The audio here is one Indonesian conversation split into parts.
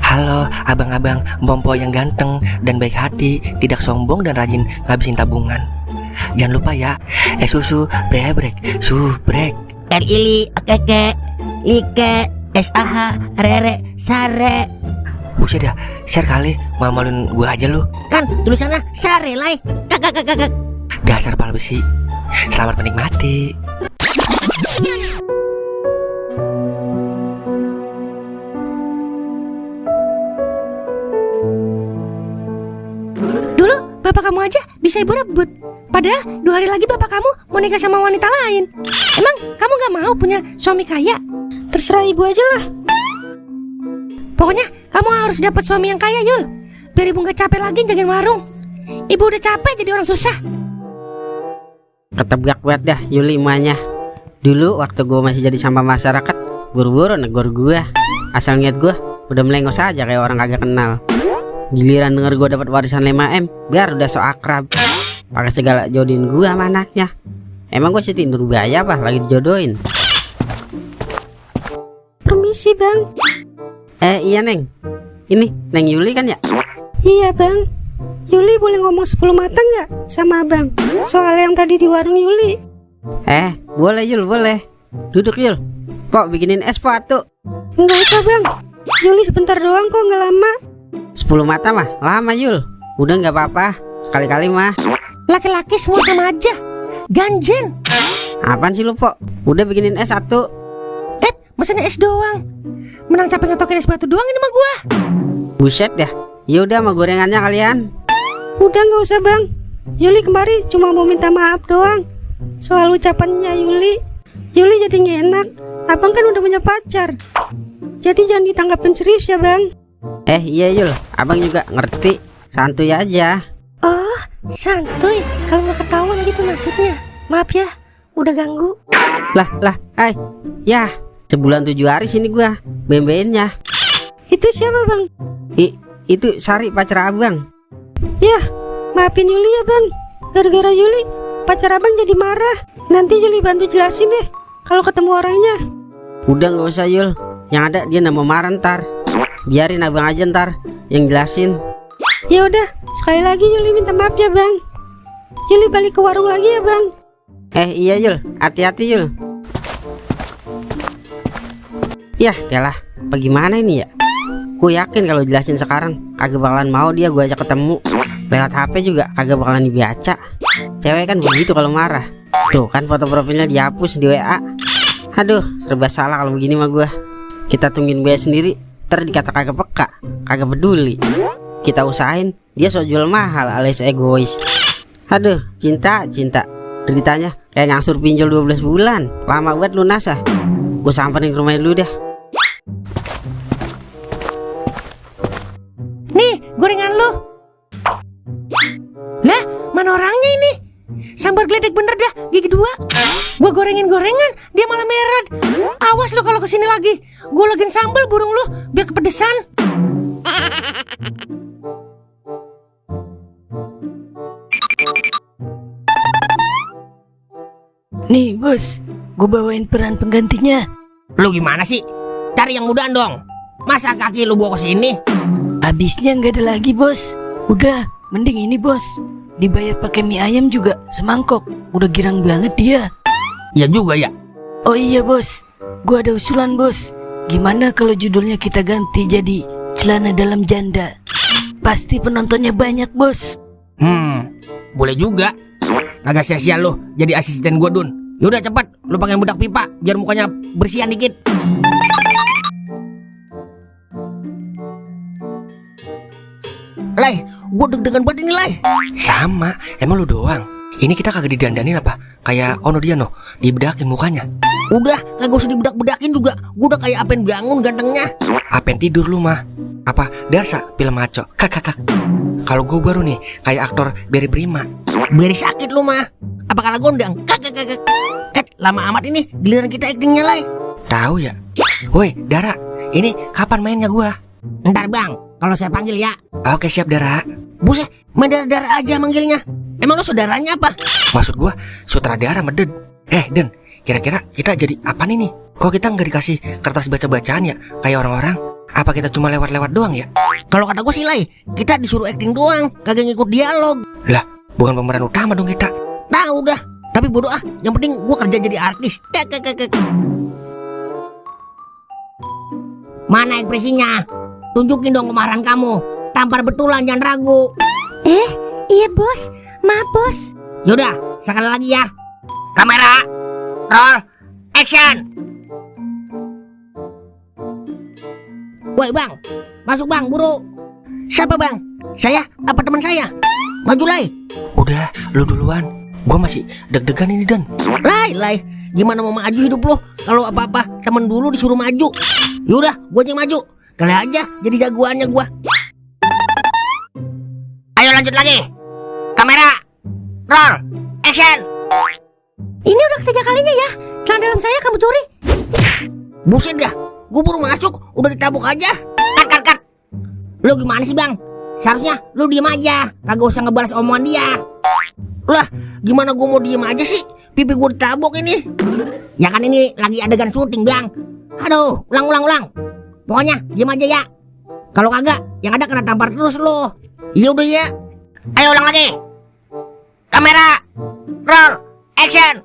Halo abang-abang Bompo yang ganteng dan baik hati, tidak sombong dan rajin ngabisin tabungan. Jangan lupa ya, susu brebrek, subrek. Ili, keke, like, SAH, rere, sare. Buset dah, share kali, malu-maluin gua aja lu. Kan tulisannya sare lai. Kakak. Dasar pala besi. Selamat menikmati. Dulu bapak kamu aja bisa ibu rebut. Padahal 2 hari lagi bapak kamu mau nikah sama wanita lain. Emang kamu gak mau punya suami kaya? Terserah ibu aja lah. Pokoknya kamu harus dapat suami yang kaya, Yul. Biar ibu gak capek lagi jagain warung. Ibu udah capek jadi orang susah. Ketebak banget dah Yuli emaknya. Dulu waktu gue masih jadi sampah masyarakat, buru-buru negor gue. Asal ngeliat gue udah melengos aja kayak orang kagak kenal. Giliran denger gue dapat warisan 5M, biar udah so akrab. Pakai segala jodohin gue sama anaknya. Emang gue Siti Nurbaya apa lagi dijodohin? Permisi bang. Iya Neng. Ini Neng Yuli kan ya? Iya bang. Yuli boleh ngomong 10 mata gak sama abang soal yang tadi di warung Yuli? Boleh Yul, boleh. Duduk Yul. Pok bikinin es tuh. Enggak usah bang. Yuli sebentar doang kok, gak lama. 10 mata mah lama Yul. Udah gak apa-apa, sekali-kali mah. Laki-laki semua sama aja, ganjen. Apaan sih lu Pok? Udah bikinin es satu. Mesennya es doang. Menang capek ngetokin es batu doang ini mah gua. Buset dah. Yaudah sama gorengannya kalian. Udah gak usah bang. Yuli kemari cuma mau minta maaf doang soal ucapannya Yuli. Yuli jadi gak enak. Abang kan udah punya pacar. Jadi jangan ditanggapin serius ya bang. Iya Yul, abang juga ngerti. Santuy aja. Oh, santuy. Kalau gak ketahuan gitu maksudnya. Maaf ya, udah ganggu. Lah, yah, sebulan 7 hari sini gua bembeinnya. Itu siapa bang? Itu Sari pacar abang. Yah, maafin Yuli ya bang. Gara-gara Yuli, pacar abang jadi marah. Nanti Yuli bantu jelasin deh kalau ketemu orangnya. Udah gak usah Yul. Yang ada dia nambah marah ntar. Biarin abang aja ntar yang jelasin. Ya udah, sekali lagi Yuli minta maaf ya bang. Yuli balik ke warung lagi ya bang. Iya Yul, hati-hati Yul. Yah, yalah, bagaimana ini ya? Gue yakin kalau jelasin sekarang kagak bakalan mau dia gue ajak ketemu. Lewat HP juga kagak bakalan dibaca. Cewek kan begitu kalau marah. Tuh kan foto profilnya dihapus di WA. Aduh, serba salah kalau begini mah gue. Kita tungguin dia sendiri, ntar dikata kagak peka, kagak peduli. Kita usahain dia sok jual mahal alias egois. Aduh, cinta deritanya kayak ngangsur pinjol 12 bulan. Lama banget lunas ah. Gue samperin ke rumahnya dulu dah. Nih, gorengan lu. Lah, mana orangnya ini? Sambar geledek bener dah, gigi 2. Gua gorengin gorengan, dia malah merah. Awas lu kalau kesini lagi. Gua lagiin sambal burung lu, biar kepedesan. Nih bos, gue bawain peran penggantinya. Lu gimana sih? Cari yang mudaan dong. Masa kaki lu bawa ke sini? Abisnya nggak ada lagi bos. Udah, mending ini bos. Dibayar pakai mie ayam juga semangkok. Udah girang banget dia. Ya juga ya. Oh iya bos, gue ada usulan bos. Gimana kalau judulnya kita ganti jadi Celana Dalam Janda? Pasti penontonnya banyak bos. Boleh juga. Agak sia-sia lu jadi asisten gua Dun. Yaudah cepet, lu pakai bedak pipa biar mukanya bersihan dikit. Lai, gua deg-degan banget ini Lai. Sama, emang lu doang. Ini kita kagak didandanin apa? Kayak Ono dia no, dibedakin mukanya. Udah, kagak usah dibedak-bedakin juga. Gua udah kayak apen bangun gantengnya. Apen tidur lu mah. Apa Darsa film maco? Kakak. Kalau gue baru nih kayak aktor Berry Prima. Beri sakit lu mah. Apa kalah gondang? Kakak. Lama amat ini giliran kita actingnya Lai. Tahu ya. Woi, Dara, ini kapan mainnya gua? Ntar bang, kalau saya panggil ya. Oke, siap Dara. Buset, main darah aja manggilnya. Emang lo saudaranya apa? Maksud gua sutradara meded. Den, kira-kira kita jadi apa nih? Kok kita nggak dikasih kertas baca-bacaan ya kayak orang-orang? Apa kita cuma lewat-lewat doang ya? Kalau kata gue sih Lai, kita disuruh acting doang, kagak ngikut dialog. Lah, bukan pemeran utama dong kita. Tahu dah, tapi bodoh ah, yang penting gue kerja jadi artis. Mana ekspresinya? Tunjukin dong kemarahan kamu. Tampar betulan, jangan ragu. Iya bos, maaf bos. Yaudah, sekali lagi ya. Kamera, roll, action. Woi bang, masuk bang, buru. Siapa bang? Saya apa teman saya? Maju Lai. Udah, lu duluan. Gua masih deg-degan ini Dan. Lai, gimana mau maju hidup lo? Kalau apa-apa temen dulu disuruh maju. Yaudah, gua yang maju. Kali aja jadi jagoannya gua. Ayo lanjut lagi. Kamera, roll, action. Ini udah ketiga kalinya ya, celana dalam saya kamu curi. Buset dah, gua baru masuk udah ditabuk aja. Cut. Lu gimana sih bang? Seharusnya lu diem aja, kagak usah ngebalas omongan dia. Lah, gimana gua mau diem aja sih? Pipi gua ditabuk ini. Ya kan ini lagi adegan syuting bang. Aduh, ulang. Pokoknya diem aja ya. Kalau kagak, yang ada kena tampar terus lo. Iya udah ya. Ayo ulang lagi. Kamera, roll, action.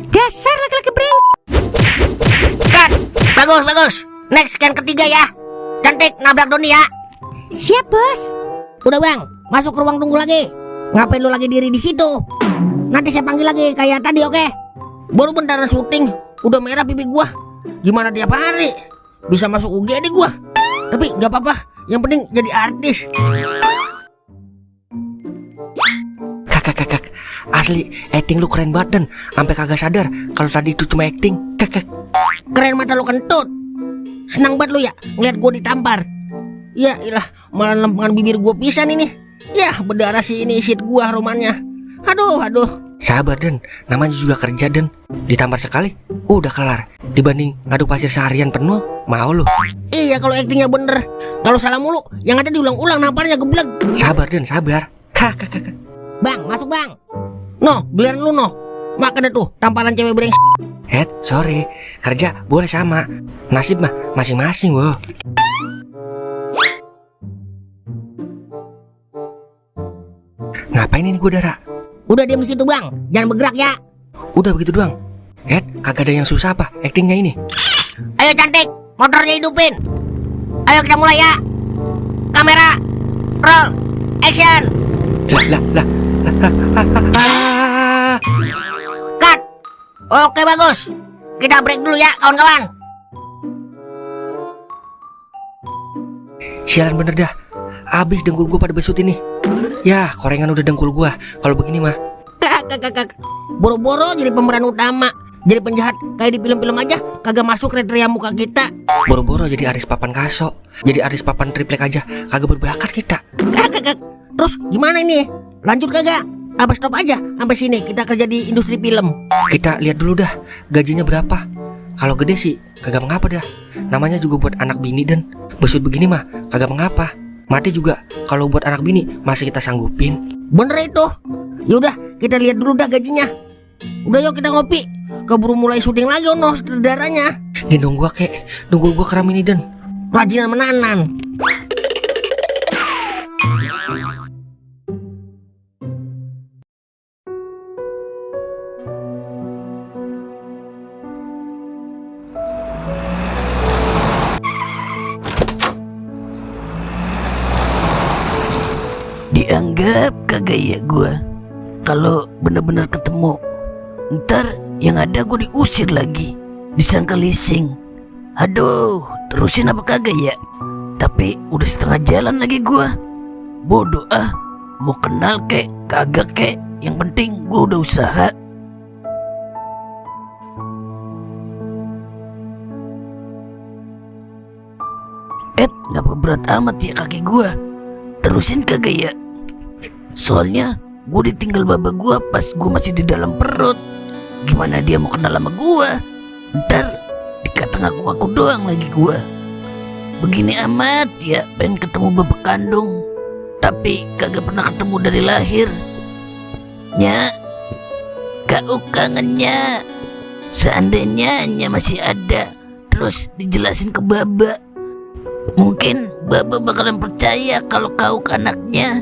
Dasar laki-laki breng. Cut. Bagus. Next scan ketiga ya. Cantik nabrak Doni ya. Siap bos. Udah bang, masuk ke ruang tunggu lagi. Ngapain lu lagi diri di situ? Nanti saya panggil lagi kayak tadi, oke? Baru bentaran syuting, udah merah pipi gua. Gimana tiap hari? Bisa masuk UGD gua. Tapi nggak apa-apa, yang penting jadi artis. Kakak, asli acting lu keren banget Dan. Sampai kagak sadar kalau tadi itu cuma acting. Kakak. Keren mata lu kentut. Senang banget lu ya ngeliat gua ditampar. Ya ilah, malah lempengan bibir gua pisan ini. Ya berdarah sih ini shit gua romannya. Aduh. Sabar Dan, namanya juga kerja Dan. Ditampar sekali, udah kelar. Dibanding ngaduk pasir seharian penuh, mau lu. Iya kalau actingnya bener. Kalau salah mulu, yang ada diulang-ulang namparnya geblek. Sabar Dan, sabar. Kakak. Bang, masuk bang. No, giliran lu no. Makan deh tuh tamparan cewek brengsek. Sorry, kerja boleh sama. Nasib mah masing-masing, wo. Ngapain ini gua Dara? Udah diam di situ bang, jangan bergerak ya. Udah begitu doang. Kagak ada yang susah apa actingnya ini? Ayo cantik, motornya hidupin. Ayo kita mulai ya. Kamera, roll, action. Lah. Cut. Oke bagus. Kita break dulu ya kawan-kawan. Sialan bener dah. Abis dengkul gua pada besut ini. Ya, korengan udah dengkul gua. Kalau begini mah. Kakak. Boro-boro jadi pemeran utama, jadi penjahat kayak di film-film aja kagak masuk kriteria muka kita. Boro-boro jadi aris papan kaso, jadi aris papan triplek aja kagak berbakat kita. Kakak. Terus gimana ini? Lanjut kagak? Apa stop aja sampai sini kita kerja di industri film? Kita lihat dulu dah gajinya berapa. Kalau gede sih kagak mengapa dah. Namanya juga buat anak bini Dan. Besut begini mah kagak mengapa. Mati juga kalau buat anak bini masih kita sanggupin. Bener itu. Yaudah kita lihat dulu dah gajinya. Udah yuk kita ngopi. Keburu mulai syuting lagi ono sutradaranya. Gendong gua kek, nunggu gua keram ini Dan. Rajinan menanan. Dianggap kagak ya gua. Kalau bener-bener ketemu, ntar yang ada gue diusir lagi, disangka leasing. Aduh, terusin apa kagak ya? Tapi udah setengah jalan lagi gua. Bodoh ah, mau kenal kek, kagak kek, yang penting gua udah usaha. Ngapa berat amat ya kaki gua? Terusin kagak ya? Soalnya gue ditinggal baba gue pas gue masih di dalam perut. Gimana dia mau kenal sama gue? Ntar dikata ngaku-ngaku doang lagi gue. Begini amat ya, pengen ketemu baba kandung, tapi kagak pernah ketemu dari lahir. Nya, kau kangennya. Seandainya Nya masih ada, terus dijelasin ke baba, Mungkin Baba bakalan percaya kalau kau anaknya.